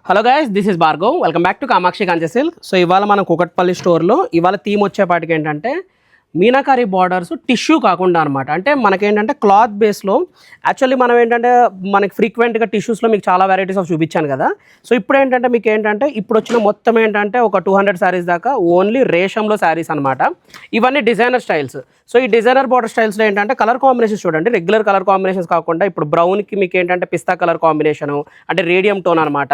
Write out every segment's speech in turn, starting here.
Hello guys, this is Bhargav. Welcome back to Kamakshi కంచె silk. So ఇవాళ మనం కూకట్పల్లి స్టోర్లో ఇవాళ థీమ్ వచ్చేపాటికి ఏంటంటే మీనాకారి బార్డర్స్ టిష్యూ కాకుండా అనమాట. అంటే మనకేంటంటే క్లాత్ బేస్లో యాక్చువల్లీ మనం ఏంటంటే మనకి ఫ్రీక్వెంట్గా టిష్యూస్లో మీకు చాలా వెరైటీస్ ఆఫ్ చూపించాను కదా. సో ఇప్పుడు ఏంటంటే మీకు ఏంటంటే ఇప్పుడు వచ్చిన మొత్తం ఏంటంటే ఒక 200 శారీస్ దాకా ఓన్లీ రేషంలో శారీస్ అనమాట. ఇవన్నీ డిజైనర్ స్టైల్స్. సో ఈ డిజైనర్ బార్డర్ స్టైల్స్లో ఏంటంటే కలర్ కాంబినేషన్స్ చూడండి, రెగ్యులర్ కలర్ కాంబినేషన్స్ కాకుండా ఇప్పుడు బ్రౌన్కి మీకు ఏంటంటే పిస్తా కలర్ కాంబినేషను, అంటే రేడియం టోన్ అనమాట.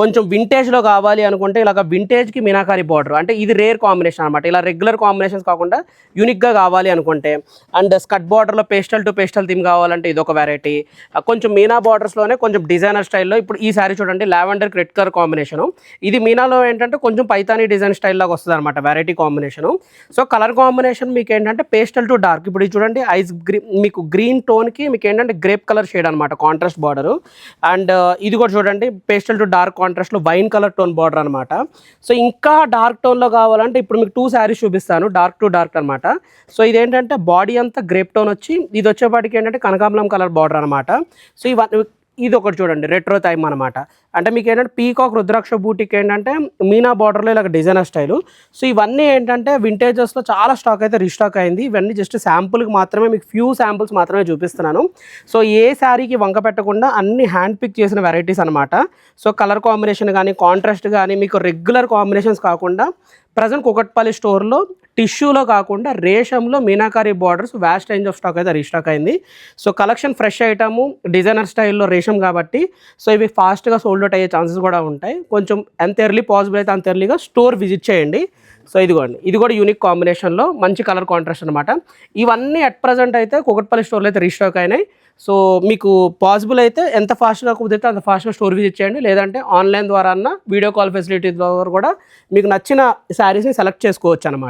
కొంచెం వింటేజ్లో కావాలి అనుకుంటే ఇలాగ వింటేజ్కి మీనాకారి బార్డర్, అంటే ఇది రేర్ కాంబినేషన్ అనమాట. ఇలా రెగ్యులర్ కాంబినేషన్స్ కాకుండా యూనిక్గా కావాలి అనుకుంటే, అండ్ స్కట్ బార్డర్లో పేస్టల్ టు పేస్టల్ థీమ్ కావాలంటే ఇదొక వెరైటీ. కొంచెం మీనా బార్డర్స్లోనే కొంచెం డిజైనర్ స్టైల్లో ఇప్పుడు ఈ శారీ చూడండి, లావెండర్ రెడ్ కలర్ కాంబినేషను. ఇది మీనాలో ఏంటంటే కొంచెం పైతానీ డిజైన్ స్టైల్లోకి వస్తుంది అనమాట, variety combination. So colour combination మీకు ఏంటంటే పేస్టల్ టు డార్క్. ఇప్పుడు ఇది చూడండి, ఐస్ గ్రీన్, మీకు గ్రీన్ టోన్కి మీకు ఏంటంటే గ్రేప్ కలర్ షేడ్ అనమాట, కాంట్రాస్ట్ బార్డరు. అండ్ ఇది కూడా చూడండి, పేస్టల్ టు డార్క్ కాంట్రాస్ట్లో వైన్ కలర్ టోన్ బార్డర్ అనమాట. సో ఇంకా డార్క్ టోన్లో కావాలంటే ఇప్పుడు మీకు 2 శారీస్ చూపిస్తాను, డార్క్ టు డార్క్ అనమాట. సో ఇదేంటంటే బాడీ అంతా గ్రేప్ టోన్ వచ్చి, ఇది వచ్చేపాటికి ఏంటంటే కనకాంబరం కలర్ బార్డర్ అనమాట. సో ఇది ఒకటి చూడండి, రెట్రో టైమ్ అనమాట. అంటే మీకు ఏంటంటే పీకాక్ రుద్రాక్ష బూటీకి ఏంటంటే మీనా బార్డర్లో ఇలా డిజైనర్ స్టైలు. సో ఇవన్నీ ఏంటంటే వింటేజెస్లో చాలా స్టాక్ అయితే రీస్టాక్ అయింది. ఇవన్నీ జస్ట్ శాంపుల్కి మాత్రమే, మీకు ఫ్యూ శాంపుల్స్ మాత్రమే చూపిస్తున్నాను. సో ఏ శారీకి వంక పెట్టకుండా అన్ని హ్యాండ్ పిక్ చేసిన వెరైటీస్ అనమాట. సో కలర్ కాంబినేషన్ కానీ కాంట్రాస్ట్ కానీ మీకు రెగ్యులర్ కాంబినేషన్స్ కాకుండా ప్రజెంట్ కూకట్పల్లి స్టోర్లో టిష్యూలో కాకుండా రేషంలో meenakari borders vast range of stock అయితే రీస్టాక్ అయింది. So collection fresh item, designer స్టైల్లో రేషం కాబట్టి సో ఇవి ఫాస్ట్గా సోల్డ్ అవుట్ అయ్యే ఛాన్సెస్ కూడా ఉంటాయి. కొంచెం ఎంత ఎర్లీ పాసిబుల్ అయితే అంత ఎర్లీగా స్టోర్ విజిట్ చేయండి. సో ఇదిగోండి, ఇది కూడా యూనిక్ కాంబినేషన్లో మంచి కలర్ కాంట్రాస్ట్ అనమాట. ఇవన్నీ అట్ ప్రజెంట్ అయితే కూకట్పల్లి స్టోర్లో అయితే రీస్టాక్ అయినాయి. సో మీకు పాసిబుల్ అయితే ఎంత ఫాస్ట్గా కుదిరితే అంత ఫాస్ట్గా స్టోర్ విజిట్ చేయండి, లేదంటే ఆన్లైన్ ద్వారా అన్న వీడియో కాల్ ఫెసిలిటీ ద్వారా కూడా మీకు నచ్చిన శారీస్ని సెలెక్ట్ చేసుకోవచ్చు అనమాట.